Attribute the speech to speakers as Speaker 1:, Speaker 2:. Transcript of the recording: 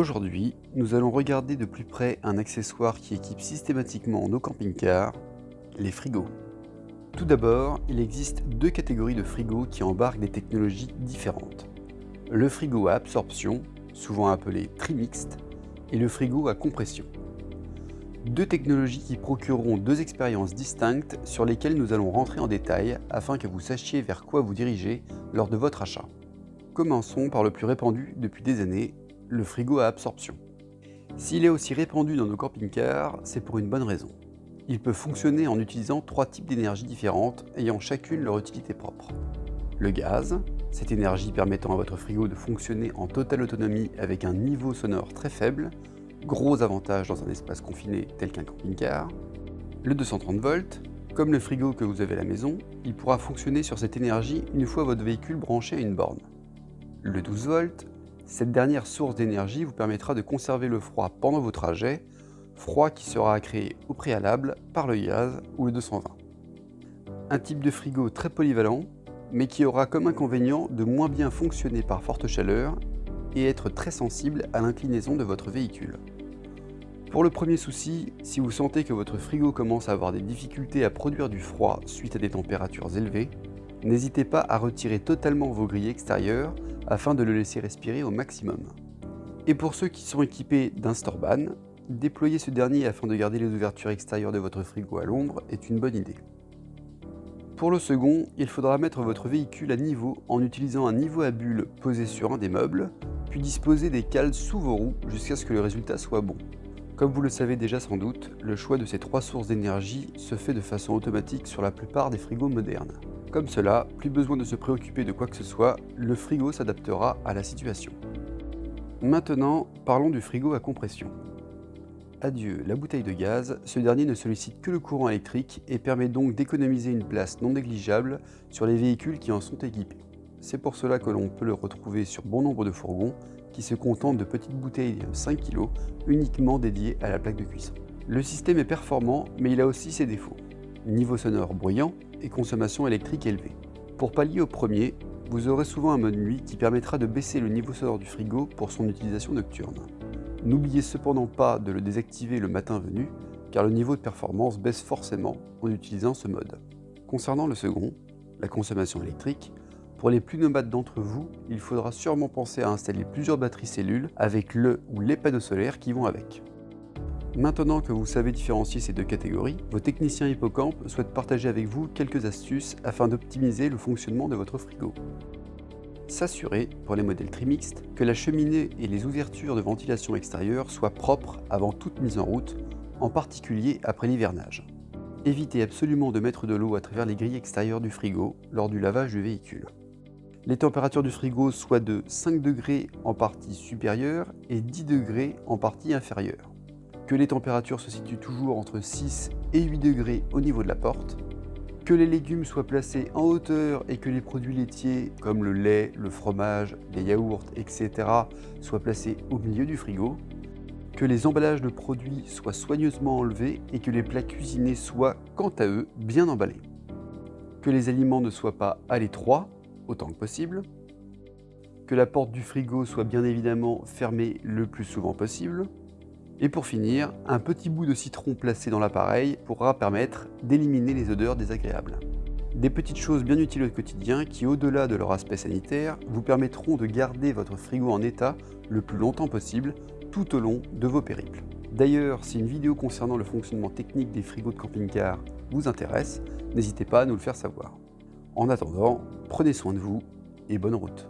Speaker 1: Aujourd'hui, nous allons regarder de plus près un accessoire qui équipe systématiquement nos camping-cars, les frigos. Tout d'abord, il existe deux catégories de frigos qui embarquent des technologies différentes. Le frigo à absorption, souvent appelé trimixte, et le frigo à compression. Deux technologies qui procureront deux expériences distinctes sur lesquelles nous allons rentrer en détail afin que vous sachiez vers quoi vous dirigez lors de votre achat. Commençons par le plus répandu depuis des années, le frigo à absorption. S'il est aussi répandu dans nos camping-cars, c'est pour une bonne raison. Il peut fonctionner en utilisant trois types d'énergie différentes ayant chacune leur utilité propre. Le gaz, cette énergie permettant à votre frigo de fonctionner en totale autonomie avec un niveau sonore très faible, gros avantage dans un espace confiné tel qu'un camping-car. Le 230 volts, comme le frigo que vous avez à la maison, il pourra fonctionner sur cette énergie une fois votre véhicule branché à une borne. Le 12 volts, cette dernière source d'énergie vous permettra de conserver le froid pendant vos trajets, froid qui sera créé au préalable par le gaz ou le 220. Un type de frigo très polyvalent, mais qui aura comme inconvénient de moins bien fonctionner par forte chaleur et être très sensible à l'inclinaison de votre véhicule. Pour le premier souci, si vous sentez que votre frigo commence à avoir des difficultés à produire du froid suite à des températures élevées, n'hésitez pas à retirer totalement vos grilles extérieures afin de le laisser respirer au maximum. Et pour ceux qui sont équipés d'un Storban, déployer ce dernier afin de garder les ouvertures extérieures de votre frigo à l'ombre est une bonne idée. Pour le second, il faudra mettre votre véhicule à niveau en utilisant un niveau à bulles posé sur un des meubles, puis disposer des cales sous vos roues jusqu'à ce que le résultat soit bon. Comme vous le savez déjà sans doute, le choix de ces trois sources d'énergie se fait de façon automatique sur la plupart des frigos modernes. Comme cela, plus besoin de se préoccuper de quoi que ce soit, le frigo s'adaptera à la situation. Maintenant, parlons du frigo à compression. Adieu la bouteille de gaz, ce dernier ne sollicite que le courant électrique et permet donc d'économiser une place non négligeable sur les véhicules qui en sont équipés. C'est pour cela que l'on peut le retrouver sur bon nombre de fourgons qui se contentent de petites bouteilles de 5 kg uniquement dédiées à la plaque de cuisson. Le système est performant, mais il a aussi ses défauts. Niveau sonore bruyant et consommation électrique élevée. Pour pallier au premier, vous aurez souvent un mode nuit qui permettra de baisser le niveau sonore du frigo pour son utilisation nocturne. N'oubliez cependant pas de le désactiver le matin venu, car le niveau de performance baisse forcément en utilisant ce mode. Concernant le second, la consommation électrique, pour les plus nomades d'entre vous, il faudra sûrement penser à installer plusieurs batteries cellules avec le ou les panneaux solaires qui vont avec. Maintenant que vous savez différencier ces deux catégories, vos techniciens Hippocampe souhaitent partager avec vous quelques astuces afin d'optimiser le fonctionnement de votre frigo. S'assurer, pour les modèles trimixtes, que la cheminée et les ouvertures de ventilation extérieure soient propres avant toute mise en route, en particulier après l'hivernage. Évitez absolument de mettre de l'eau à travers les grilles extérieures du frigo lors du lavage du véhicule. Les températures du frigo soient de 5 degrés en partie supérieure et 10 degrés en partie inférieure. Que les températures se situent toujours entre 6 et 8 degrés au niveau de la porte. Que les légumes soient placés en hauteur et que les produits laitiers comme le lait, le fromage, les yaourts, etc. soient placés au milieu du frigo. Que les emballages de produits soient soigneusement enlevés et que les plats cuisinés soient, quant à eux, bien emballés. Que les aliments ne soient pas à l'étroit, autant que possible. Que la porte du frigo soit bien évidemment fermée le plus souvent possible. Et pour finir, un petit bout de citron placé dans l'appareil pourra permettre d'éliminer les odeurs désagréables. Des petites choses bien utiles au quotidien qui, au-delà de leur aspect sanitaire, vous permettront de garder votre frigo en état le plus longtemps possible tout au long de vos périples. D'ailleurs, si une vidéo concernant le fonctionnement technique des frigos de camping-car vous intéresse, n'hésitez pas à nous le faire savoir. En attendant, prenez soin de vous et bonne route.